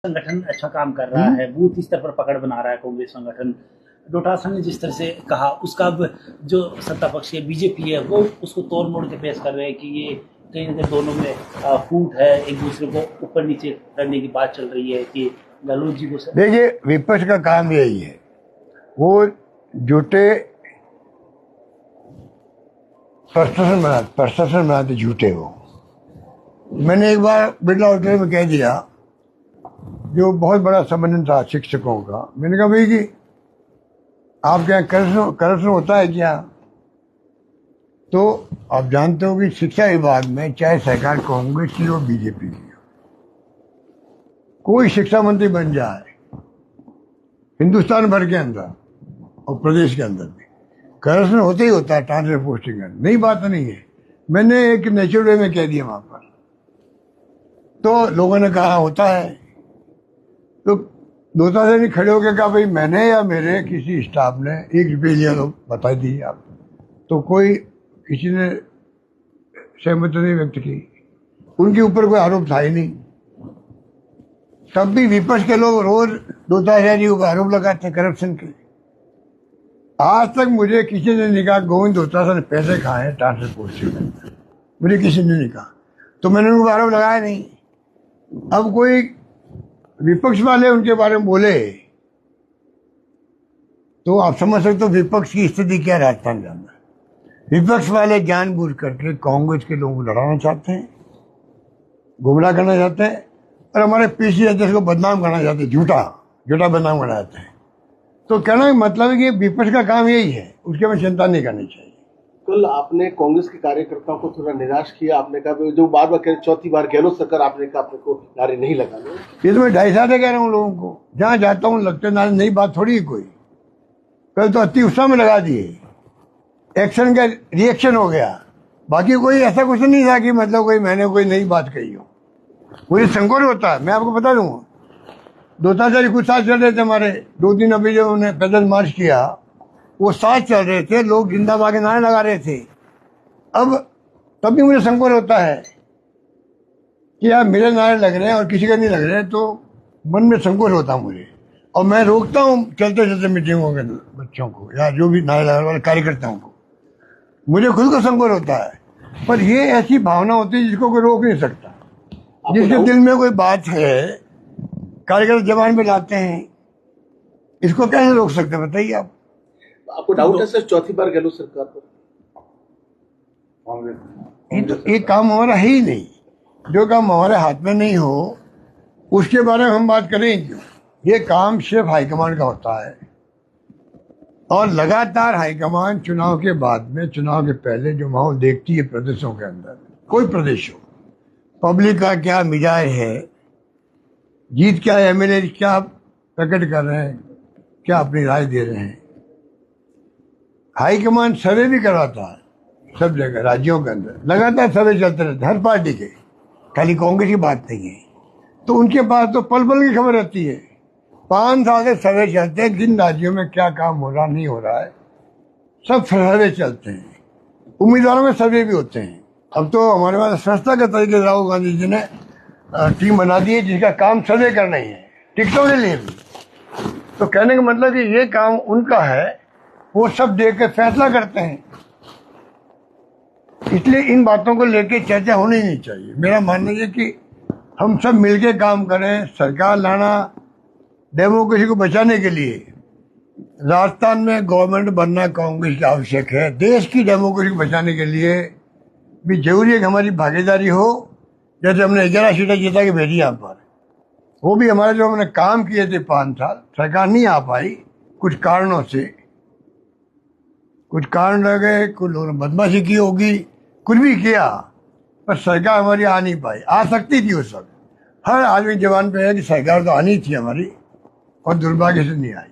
संगठन अच्छा काम कर रहा है, बूथ स्तर पर पकड़ बना रहा है कांग्रेस संगठन। डोटासरा ने जिस तरह से कहा, उसका अब जो सत्ता पक्ष है बीजेपी है वो उसको तोड़ मोड़ के पेश कर रहे हैं कि ये कहीं ना कहीं दोनों में फूट है, एक दूसरे को ऊपर नीचे करने की बात चल रही है कि गहलोत जी को। देखिए, विपक्ष का काम यही है, वो झूठे प्रशासन बनाते झूठे हो। मैंने एक बार बिरला होटल में कह दिया, जो बहुत बड़ा सम्मेलन था शिक्षकों का, मैंने कहा भाई कि आपके यहाँ करप्शन होता है क्या? तो आप जानते हो कि शिक्षा विभाग में चाहे सरकार कांग्रेस की हो बीजेपी की हो, कोई शिक्षा मंत्री बन जाए हिंदुस्तान भर के अंदर और प्रदेश के अंदर भी करप्शन होते ही होता है। ट्रांसफर पोस्टिंग का नई बात नहीं है, मैंने एक नेचुरल वे में कह दिया वहां पर, तो लोगों ने कहा होता है। तो दो चार दिन खड़े होकर कहा भाई मैंने या मेरे किसी स्टाफ ने 1 रुपये लिया तो बता दीजिए आप। तो कोई किसी ने सहमति नहीं व्यक्त की, उनके ऊपर कोई आरोप था ही नहीं। तब भी विपक्ष के लोग रोज 2-4 हजार जी को आरोप लगाते हैं करप्शन के। आज तक मुझे किसी ने नहीं कहा गोविंद डोटासरा ने पैसे खाए हैं ट्रांसफर पोस्टिंग में, मुझे किसी ने नहीं कहा, तो मैंने उनको आरोप लगाया नहीं। अब कोई विपक्ष वाले उनके बारे में बोले तो आप समझ सकते हो विपक्ष की स्थिति क्या राजस्थान के अंदर। विपक्ष वाले जानबूझ करके कांग्रेस के लोगों को लड़ाना चाहते हैं, गुमराह करना चाहते हैं, और हमारे पीसी अध्यक्ष को बदनाम करना चाहते हैं, झूठा बदनाम करना चाहते हैं। तो कहना मतलब है कि विपक्ष का काम यही है, उसके में चिंता नहीं करनी चाहिए। कल आपने कांग्रेस के कार्यकर्ताओं को थोड़ा निराश किया, आपने कहा जो बार बार चौथी बार गहलोत सरकार, आपने कहा अपने को नारे नहीं लगाने। ये तो मैं 2.5 साल से कह रहा हूँ लोगों को, जहाँ जाता हूँ लगते नारे, नई बात थोड़ी है कोई। कल तो अति उत्साह में लगा दिए, एक्शन का रिएक्शन हो गया, बाकी कोई ऐसा कुछ नहीं था कि मतलब कोई मैंने कोई नई बात कही हो। मुझे संकोच होता है, मैं आपको बता दूंगा, 2-4 हजार कुछ साथ चल रहे थे हमारे, 2 दिन अभी जो उन्होंने पैदल मार्च किया वो साथ चल रहे थे, लोग जिंदाबाद के नारे लगा रहे थे। अब तब भी मुझे संकोच होता है कि यार मेरे नारे लग रहे हैं और किसी का नहीं लग रहे हैं, तो मन में संकोच होता है मुझे, और मैं रोकता हूँ चलते चलते मीटिंगों के बच्चों को या जो भी नारे लगाने वाले कार्यकर्ताओं को। मुझे खुद को संकोच होता है, पर ये ऐसी भावना होती है जिसको कोई रोक नहीं सकता। जिसके दिल में कोई बात है कार्यकर्ता जबान पे लाते हैं, इसको कैसे रोक सकते हैं बताइए आप? आपको डाउट है सर चौथी बार गहलोत सरकार पर? ये काम हमारा है ही नहीं। जो काम हमारे हाथ में नहीं हो उसके बारे में हम बात करें क्यों? ये काम सिर्फ हाईकमान का होता है, और लगातार हाईकमान चुनाव के बाद में, चुनाव के पहले जो माहौल देखती है प्रदेशों के अंदर, कोई प्रदेश हो, पब्लिक का क्या मिजाज है, जीत क्या एमएलए क्या प्रकट कर रहे हैं, क्या अपनी राय दे रहे हैं। हाईकमान सर्वे भी करवाता है सब जगह, राज्यों के अंदर लगातार सर्वे चलते रहते हैं हर पार्टी के, खाली कांग्रेस की बात नहीं है। तो उनके पास तो पल पल की खबर रहती है, 5 साल से सर्वे चलते हैं, किन राज्यों में क्या काम हो रहा नहीं हो रहा है, सब सर्वे चलते हैं। उम्मीदवारों में सर्वे भी होते हैं। अब तो हमारे पास संस्था के तरीके से राहुल गांधी जी ने टीम बना दी है जिसका काम सर्वे करना ही है, टिकटों के लिए भी। तो कहने का मतलब कि ये काम उनका है, वो सब देख के फैसला करते हैं। इसलिए इन बातों को लेके चर्चा होनी नहीं चाहिए। मेरा मानना है कि हम सब मिलके काम करें, सरकार लाना डेमोक्रेसी को बचाने के लिए। राजस्थान में गवर्नमेंट बनना कांग्रेस की आवश्यक है। देश की डेमोक्रेसी को बचाने के लिए भी जरूरी है कि हमारी भागीदारी हो। जैसे हमने 11 सीटें जीता के भेजी यहाँ पर, वो भी हमारे जो हमने काम किए थे 5 साल, सरकार नहीं आ पाई कुछ कारणों से, कुछ कारण रह गए, कुछ लोगों ने बदमाशी की होगी, कुछ भी किया, पर सरकार हमारी आ नहीं पाई। आ सकती थी उस वक्त, हर आदमी जवान पे है कि सरकार तो आनी थी हमारी, और दुर्भाग्य से नहीं आई।